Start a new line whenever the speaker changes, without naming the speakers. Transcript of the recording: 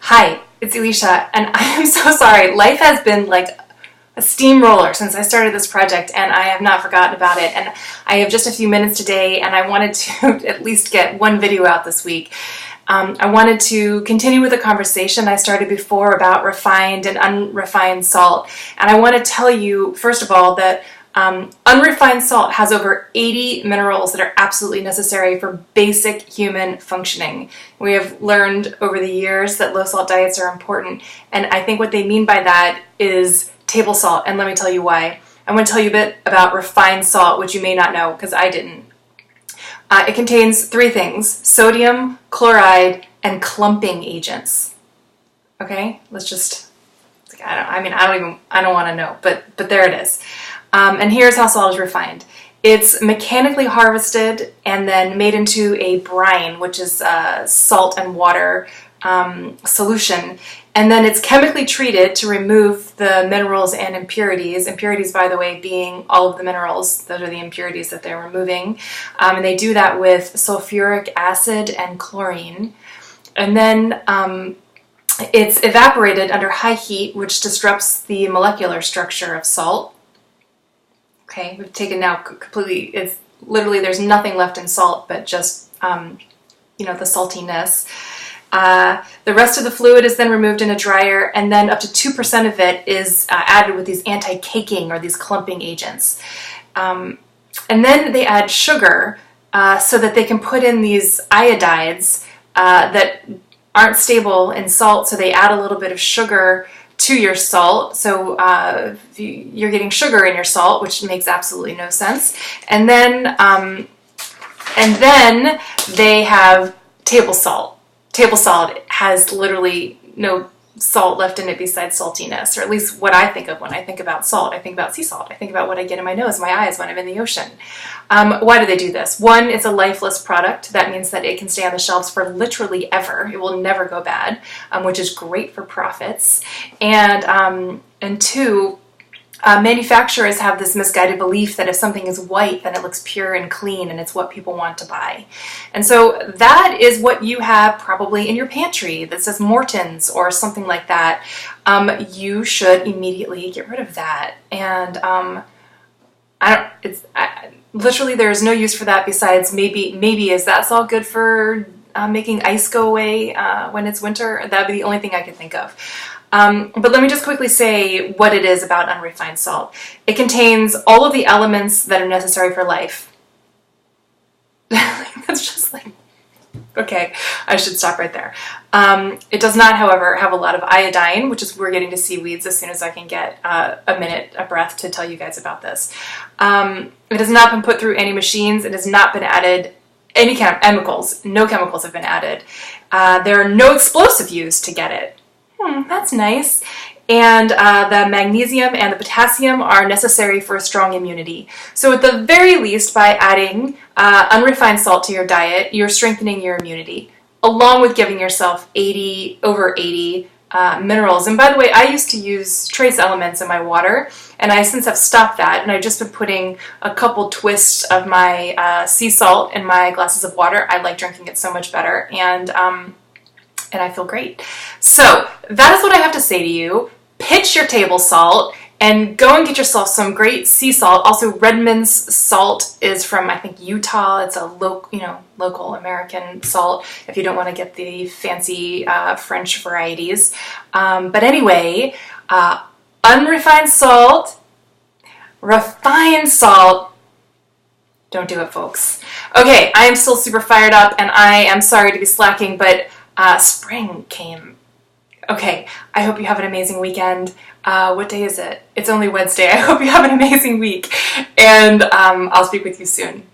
Hi, it's Alicia, and I am so sorry. Life has been like a steamroller since I started this project, and I have not forgotten about it. And I have just a few minutes today, and I wanted to at least get one video out this week. I wanted to continue with the conversation I started before about refined and unrefined salt. And I want to tell you, first of all, that unrefined salt has over 80 minerals that are absolutely necessary for basic human functioning. We have learned over the years that low salt diets are important, and I think what they mean by that is table salt, and let me tell you why. I want to tell you a bit about refined salt, which you may not know because I didn't. It contains three things: sodium, chloride, and clumping agents. Okay, let's just, I don't want to know, but there it is. And here's how salt is refined. It's mechanically harvested and then made into a brine, which is salt and water solution. And then it's chemically treated to remove the minerals and impurities. Impurities, by the way, being all of the minerals. Those are the impurities that they're removing. And they do that with sulfuric acid and chlorine. And then it's evaporated under high heat, which disrupts the molecular structure of salt. Okay, we've taken now completely, it's literally, there's nothing left in salt but just, the saltiness. The rest of the fluid is then removed in a dryer, and then up to 2% of it is added with these anti-caking or these clumping agents. And then they add sugar so that they can put in these iodides that aren't stable in salt, so they add a little bit of sugar to your salt, so you're getting sugar in your salt, which makes absolutely no sense. And then they have table salt. Table salt has literally no salt left in it besides saltiness, or at least what I think of when I think about salt. I think about sea salt. I think about what I get in my nose, my eyes when I'm in the ocean. Why do they do this? One, it's a lifeless product. That means that it can stay on the shelves for literally ever. It will never go bad, which is great for profits. And two, manufacturers have this misguided belief that if something is white, then it looks pure and clean, and it's what people want to buy. And so that is what you have probably in your pantry that says Morton's or something like that. You should immediately get rid of that. And literally there is no use for that besides maybe is that salt good for making ice go away when it's winter? That would be the only thing I could think of. But let me just quickly say what it is about unrefined salt. It contains all of the elements that are necessary for life. That's just like, okay, I should stop right there. It does not, however, have a lot of iodine, which is, we're getting to seaweeds as soon as I can get a breath to tell you guys about this. It has not been put through any machines. It has not been added any kind of chemicals. No chemicals have been added. There are no explosive used to get it. That's nice. And the magnesium and the potassium are necessary for a strong immunity. So at the very least, by adding unrefined salt to your diet, you're strengthening your immunity, along with giving yourself over 80 minerals. And by the way, I used to use trace elements in my water, and I since have stopped that, and I've just been putting a couple twists of my sea salt in my glasses of water. I like drinking it so much better, and I feel great. So that is what I have to say to you. Pitch your table salt and go and get yourself some great sea salt. Also, Redmond's salt is from, I think, Utah. It's a local American salt if you don't want to get the fancy French varieties. But anyway, unrefined salt, refined salt, don't do it, folks. Okay, I am still super fired up, and I am sorry to be slacking, but spring came. Okay, I hope you have an amazing weekend. What day is it? It's only Wednesday. I hope you have an amazing week, and I'll speak with you soon.